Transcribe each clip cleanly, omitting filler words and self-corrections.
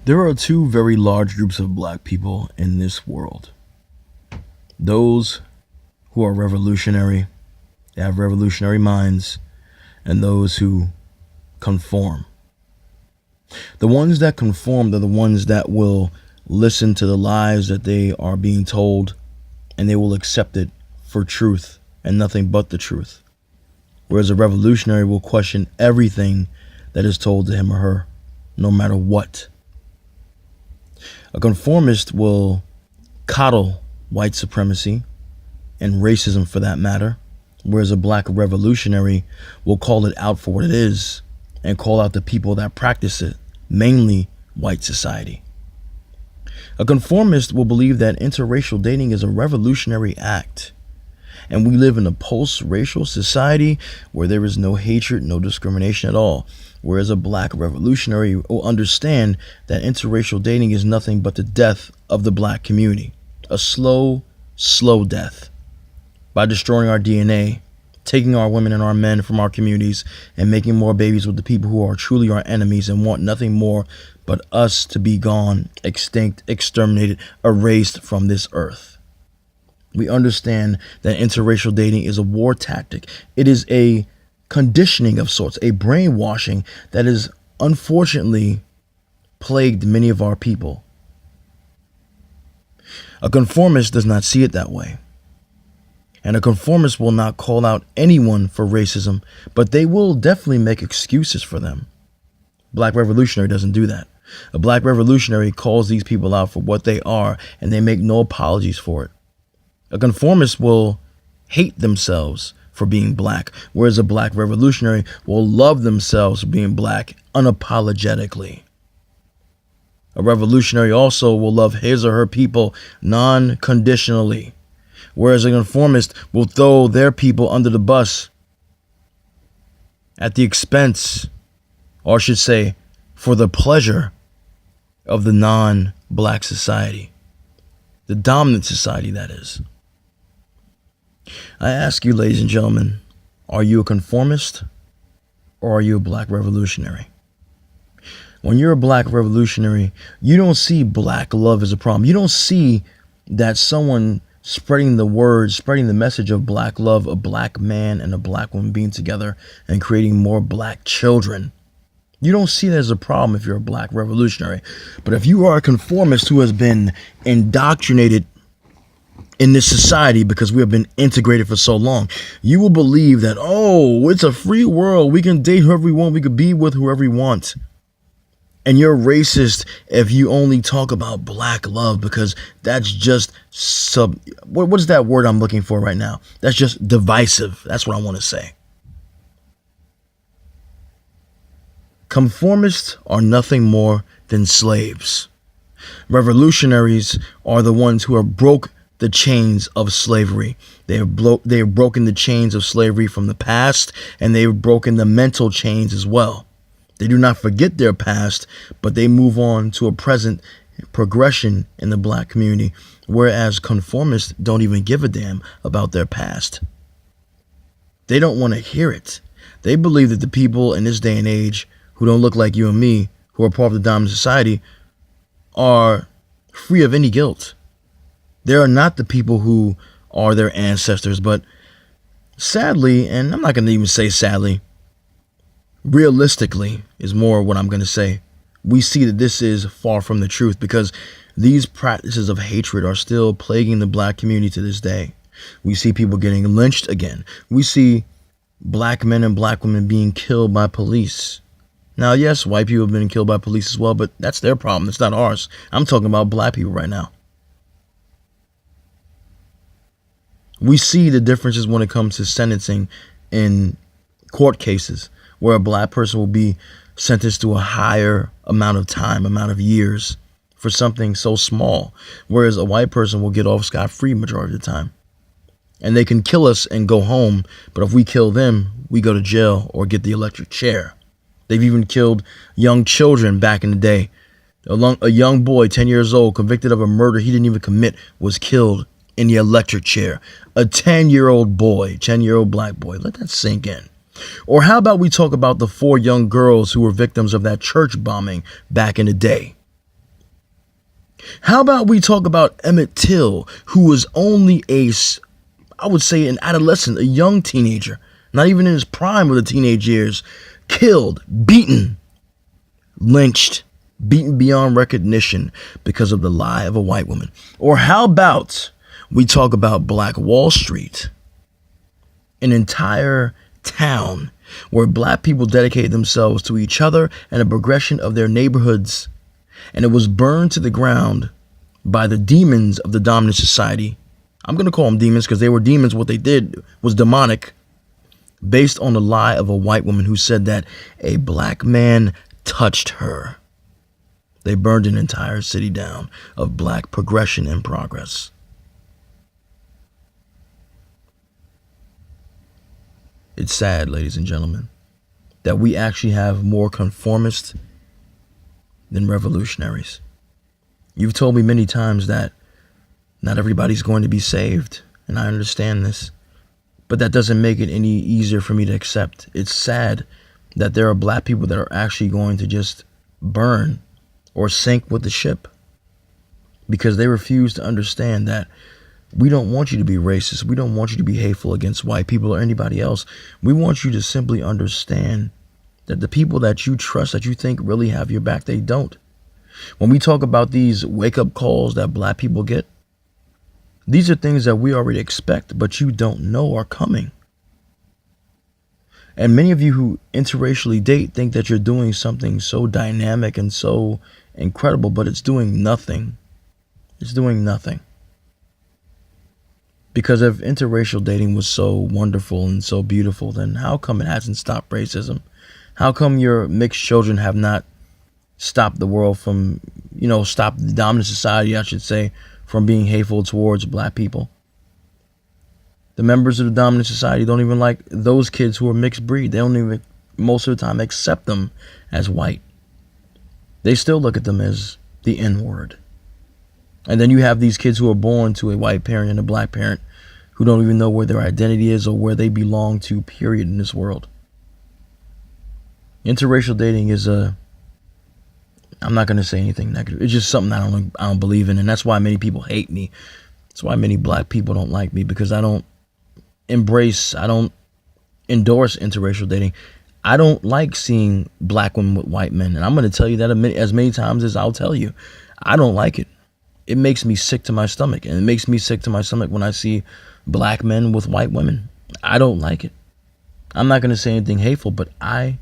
There are two very large groups of black people in this world. Those who are revolutionary, they have revolutionary minds, and those who conform. The ones that conform are the ones that will listen to the lies that they are being told, and they will accept it for truth and nothing but the truth. Whereas a revolutionary will question everything that is told to him or her, no matter what. A conformist will coddle white supremacy and racism for that matter, whereas a black revolutionary will call it out for what it is and call out the people that practice it, mainly white society. A conformist will believe that interracial dating is a revolutionary act, and we live in a post-racial society where there is no hatred, no discrimination at all. Whereas a black revolutionary will understand that interracial dating is nothing but the death of the black community. A slow, slow death. By destroying our DNA, taking our women and our men from our communities, and making more babies with the people who are truly our enemies and want nothing more but us to be gone, extinct, exterminated, erased from this earth. We understand that interracial dating is a war tactic. It is a conditioning of sorts, a brainwashing that has unfortunately plagued many of our people. A conformist does not see it that way. And a conformist will not call out anyone for racism, but they will definitely make excuses for them. Black revolutionary doesn't do that. A black revolutionary calls these people out for what they are, and they make no apologies for it. A conformist will hate themselves for being black, whereas a black revolutionary will love themselves for being black unapologetically. A revolutionary also will love his or her people non-conditionally, whereas a conformist will throw their people under the bus at the expense, or I should say, for the pleasure of the non-black society, the dominant society, that is. I ask you, ladies and gentlemen, are you a conformist or are you a black revolutionary? When you're a black revolutionary, you don't see black love as a problem. You don't see that someone spreading the word, spreading the message of black love, a black man and a black woman being together and creating more black children. You don't see that as a problem if you're a black revolutionary. But if you are a conformist who has been indoctrinated in this society because we have been integrated for so long, you will believe that, oh, it's a free world. We can date whoever we want. We could be with whoever we want. And you're racist if you only talk about black love because that's just what is that word I'm looking for right now? That's just divisive. That's what I want to say. Conformists are nothing more than slaves. Revolutionaries are the ones who have broke the chains of slavery. They have broken the chains of slavery from the past, and they have broken the mental chains as well. They do not forget their past, but they move on to a present progression in the black community, whereas conformists don't even give a damn about their past. They don't want to hear it. They believe that the people in this day and age who don't look like you and me, who are part of the dominant society, are free of any guilt. They are not the people who are their ancestors, but sadly, and I'm not going to even say sadly, realistically is more what I'm going to say, we see that this is far from the truth because these practices of hatred are still plaguing the black community to this day. We see people getting lynched again. We see black men and black women being killed by police. Now, yes, white people have been killed by police as well, but that's their problem. It's not ours. I'm talking about black people right now. We see the differences when it comes to sentencing in court cases, where a black person will be sentenced to a higher amount of time, amount of years for something so small, whereas a white person will get off scot-free majority of the time. And they can kill us and go home, but if we kill them, we go to jail or get the electric chair. They've even killed young children back in the day. A young boy, 10 years old, convicted of a murder he didn't even commit, was killed in the electric chair. A 10-year-old boy, 10-year-old black boy. Let that sink in. Or how about we talk about the 4 young girls who were victims of that church bombing back in the day? How about we talk about Emmett Till, who was only I would say an adolescent, a young teenager, not even in his prime of the teenage years, killed, beaten, lynched, beaten beyond recognition because of the lie of a white woman? Or how about we talk about Black Wall Street, an entire town where black people dedicated themselves to each other and the progression of their neighborhoods, and it was burned to the ground by the demons of the dominant society. I'm going to call them demons because they were demons. What they did was demonic, based on the lie of a white woman who said that a black man touched her. They burned an entire city down of black progression and progress. It's sad, ladies and gentlemen, that we actually have more conformists than revolutionaries. You've told me many times that not everybody's going to be saved, and I understand this, but that doesn't make it any easier for me to accept. It's sad that there are black people that are actually going to just burn or sink with the ship because they refuse to understand that we don't want you to be racist. We don't want you to be hateful against white people or anybody else. We want you to simply understand that the people that you trust, that you think really have your back, they don't. When we talk about these wake-up calls that black people get, these are things that we already expect, but you don't know are coming. And many of you who interracially date think that you're doing something so dynamic and so incredible, but it's doing nothing. It's doing nothing. Because if interracial dating was so wonderful and so beautiful, then how come it hasn't stopped racism? How come your mixed children have not stopped the world from, stopped the dominant society, I should say, from being hateful towards black people? The members of the dominant society don't even like those kids who are mixed breed. They don't even, most of the time, accept them as white. They still look at them as the N-word. And then you have these kids who are born to a white parent and a black parent who don't even know where their identity is or where they belong to, period, in this world. Interracial dating is I'm not going to say anything negative. It's just something I don't believe in, and that's why many people hate me. That's why many black people don't like me, because I don't endorse interracial dating. I don't like seeing black women with white men, and I'm going to tell you that as many times as I'll tell you. I don't like it. It makes me sick to my stomach, and it makes me sick to my stomach when I see black men with white women. I don't like it. I'm not going to say anything hateful, but I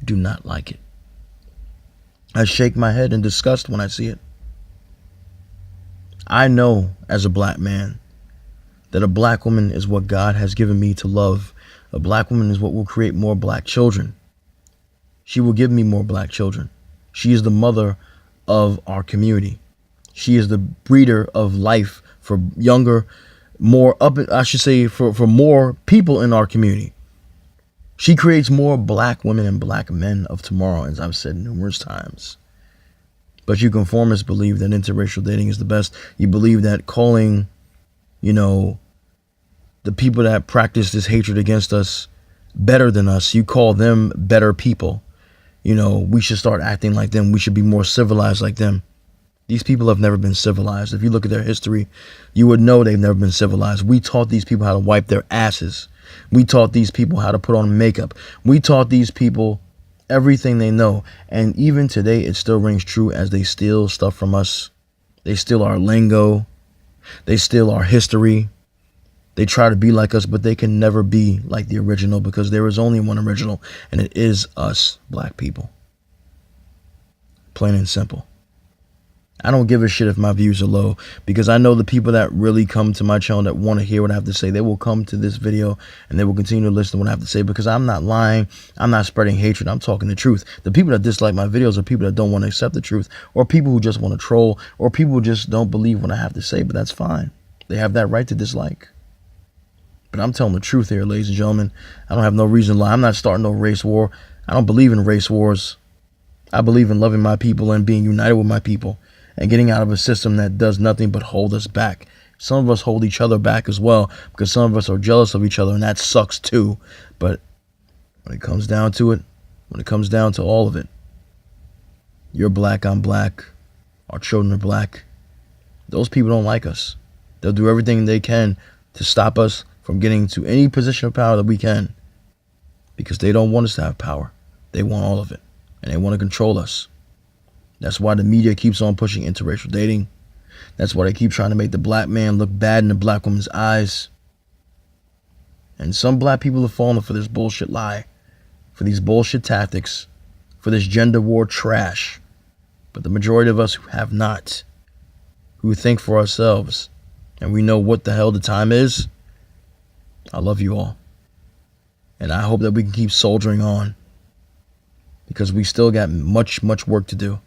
do not like it. I shake my head in disgust when I see it. I know as a black man that a black woman is what God has given me to love. A black woman is what will create more black children. She will give me more black children. She is the mother of our community. She is the breeder of life for younger, for more people in our community. She creates more black women and black men of tomorrow, as I've said numerous times. But you conformists believe that interracial dating is the best. You believe that calling, the people that practice this hatred against us better than us, you call them better people. We should start acting like them. We should be more civilized like them. These people have never been civilized. If you look at their history, you would know they've never been civilized. We taught these people how to wipe their asses. We taught these people how to put on makeup. We taught these people everything they know. And even today, it still rings true as they steal stuff from us. They steal our lingo. They steal our history. They try to be like us, but they can never be like the original, because there is only one original, and it is us, black people. Plain and simple. I don't give a shit if my views are low, because I know the people that really come to my channel that want to hear what I have to say, they will come to this video and they will continue to listen to what I have to say, because I'm not lying. I'm not spreading hatred. I'm talking the truth. The people that dislike my videos are people that don't want to accept the truth, or people who just want to troll, or people who just don't believe what I have to say, but that's fine. They have that right to dislike. But I'm telling the truth here, ladies and gentlemen. I don't have no reason to lie. I'm not starting no race war. I don't believe in race wars. I believe in loving my people and being united with my people, and getting out of a system that does nothing but hold us back. Some of us hold each other back as well, because some of us are jealous of each other, and that sucks too. But when it comes down to it, when it comes down to all of it, you're black, I'm black, our children are black, Those people don't like us. They'll do everything they can to stop us from getting to any position of power that we can, because they don't want us to have power. They want all of it, and they want to control us. That's why the media keeps on pushing interracial dating. That's why they keep trying to make the black man look bad in the black woman's eyes. And some black people have fallen for this bullshit lie, for these bullshit tactics, for this gender war trash. But the majority of us who have not, who think for ourselves, and we know what the hell the time is, I love you all. And I hope that we can keep soldiering on, because we still got much, much work to do.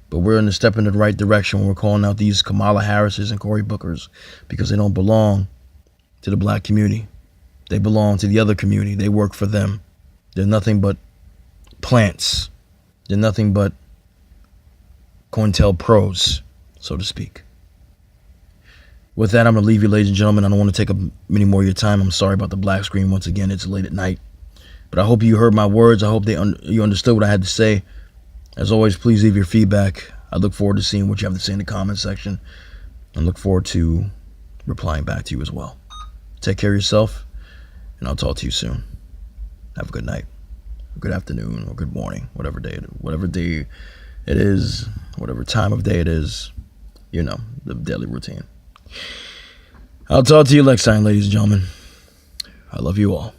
But we're in a step in the right direction when we're calling out these Kamala Harrises and Cory Bookers, because they don't belong to the black community. They belong to the other community. They work for them. They're nothing but plants. They're nothing but COINTELPROs, so to speak. With that, I'm going to leave you, ladies and gentlemen. I don't want to take up many more of your time. I'm sorry about the black screen. Once again, it's late at night. But I hope you heard my words. I hope you understood what I had to say. As always, please leave your feedback. I look forward to seeing what you have to say in the comment section. I look forward to replying back to you as well. Take care of yourself, and I'll talk to you soon. Have a good night, or good afternoon, or good morning, whatever day it is, whatever time of day it is, you know, the daily routine. I'll talk to you next time, ladies and gentlemen. I love you all.